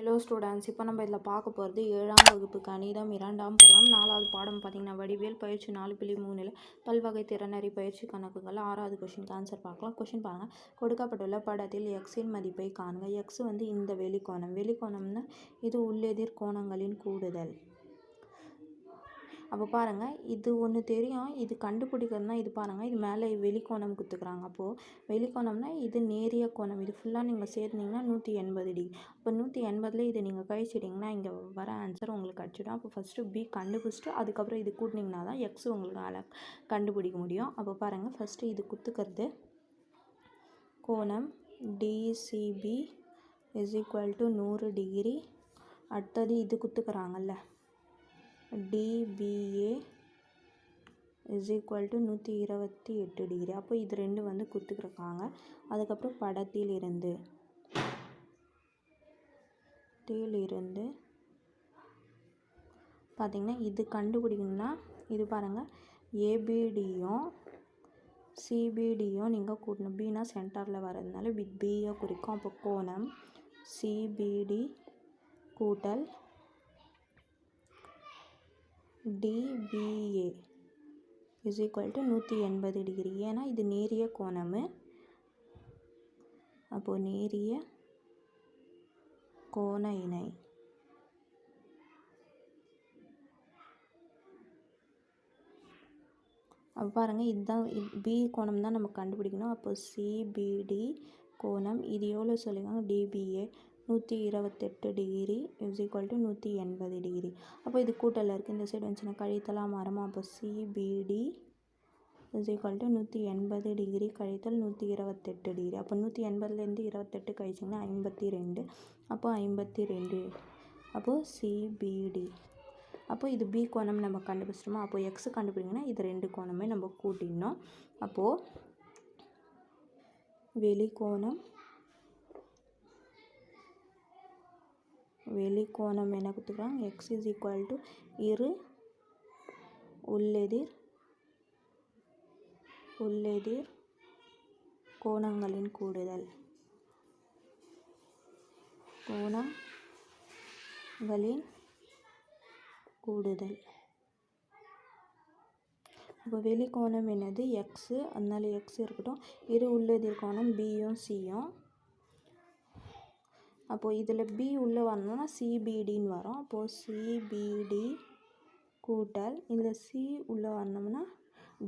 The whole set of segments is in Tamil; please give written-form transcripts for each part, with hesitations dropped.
ஹலோ ஸ்டூடெண்ட்ஸ், இப்போ நம்ம இதில் பார்க்க போகிறது 7ஆம் வகுப்பு கணிதம் 2ஆம் பருவம் 4வது பாடம் பார்த்திங்கன்னா வடிவியல் பயிற்சி 4.3 பல்வகை திறனறி பயிற்சி கணக்குகள் 6வது கொஷினுக்கு ஆன்சர் பார்க்கலாம். கொஷின் பாருங்கள். கொடுக்கப்பட்டுள்ள படத்தில் எக்ஸின் மதிப்பை காணுங்க. எக்ஸ் வந்து இந்த வெளிக்கோணம்னா இது உள்ளெதிர் கோணங்களின் கூடுதல். அப்போ பாருங்கள், இது ஒன்று தெரியும், இது கண்டுபிடிக்கிறதுனா இது பாருங்கள், இது மேலே வெளிக்கோணம் கொடுத்துக்கிறாங்க. அப்போது வெளிக்கோணம்னா இது நேரிய கோணம், இது ஃபுல்லாக நீங்கள் சேர்த்திங்கன்னா 180 டிகிரி. இப்போ 180 இதை நீங்கள் கழிச்சிட்டிங்கன்னா இங்கே வர ஆன்சர் உங்களுக்கு கிடச்சிடும். அப்போ ஃபஸ்ட்டு பி கண்டுபிடிச்சிட்டு அதுக்கப்புறம் இது கூட்டினீங்கன்னா தான் எக்ஸ் உங்களுக்கு கண்டுபிடிக்க முடியும். அப்போ பாருங்கள், ஃபஸ்ட்டு இது குத்துக்கிறது கோணம் DCP is equal to 100 degree. அடுத்தது இது குத்துக்கிறாங்கல்ல DBA is equal to 128 degree. அப்போ இது ரெண்டு வந்து கொடுத்துருக்காங்க. அதுக்கப்புறம் படத்தில் இருந்து பார்த்திங்கன்னா இது கண்டுபிடிக்கணும்னா இது பாருங்கள், ஏபிடியும் சிபிடியும் நீங்கள் கூட்டணும். பினா சென்டரில் வர்றதுனால பியை குறிக்கும். அப்போ கோணம் சிபிடி கூட்டல் DBA is equal to 180 degree. ஏன்னா இது நேரிய கோணம். அப்போது நேரிய கோண இணை. அப்போ பாருங்கள், இதுதான் பி கோணம் தான் நம்ம கண்டுபிடிக்கணும். அப்போ சிபிடி கோணம் இது எவ்வளோ சொல்லியிருக்காங்க, DBA 128 degree is equal to 180 degree. அப்போ இது கூட்டலில் இருக்குது, இந்த சைடு வந்துச்சுன்னா கழித்தலாம் மாறுமா. அப்போ CBT is equal to 180 degree கழித்தல் 128 டிகிரி. அப்போ 180லேருந்து 28 கழிச்சிங்கன்னா 52. அப்போ 52. அப்போது சிபிடி. அப்போ இது பி கோணம் நம்ம கண்டுபிடிச்சிட்டோமா. அப்போது எக்ஸ் கண்டுபிடிங்கன்னா இது ரெண்டு கோணமே நம்ம கூட்டிடணும். அப்போது வெளிக்கோணம் என்ன கொடுத்துக்கிறாங்க, எக்ஸ் இஸ் ஈக்குவல் டு இரு உள்ளெதிர் கோணங்களின் கூடுதல். இப்போ வெளிக்கோணம் என்னது எக்ஸு, அதனால எக்ஸ் இருக்கட்டும். இரு உள்ளெதிர் கோணம் பியும் சியும். அப்போது இதில் பி உள்ளே வரணும்னா சிபிடின்னு வரும். அப்போது சிபிடி கூட்டல் இதில் சி உள்ளே வரணும்னா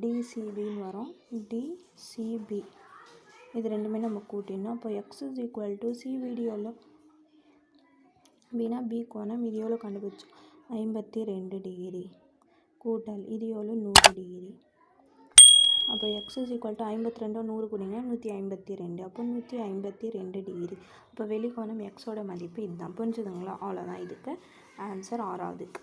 டிசிபின்னு வரும். டிசிபி இது ரெண்டுமே நம்ம கூட்டிடணும். அப்போ X is equal to CBT எவ்வளோ, பின்னா பி கோணம் இது எவ்வளோ கண்டுபிடிச்சோம் 52 டிகிரி கூட்டல் இது எவ்வளோ 100 டிகிரி. அப்போ எக்ஸ் இஸ் ஈக்குவல் டு 52 100 கூட்டிங்கன்னா 152. அப்போ 152 டிகிரி. அப்போ வெளிக்கோணம் எக்ஸோட மதிப்பு இதுதான். புரிஞ்சுதுங்களா? அவ்வளோதான் இதுக்கு ஆன்சர் 6வதுக்கு.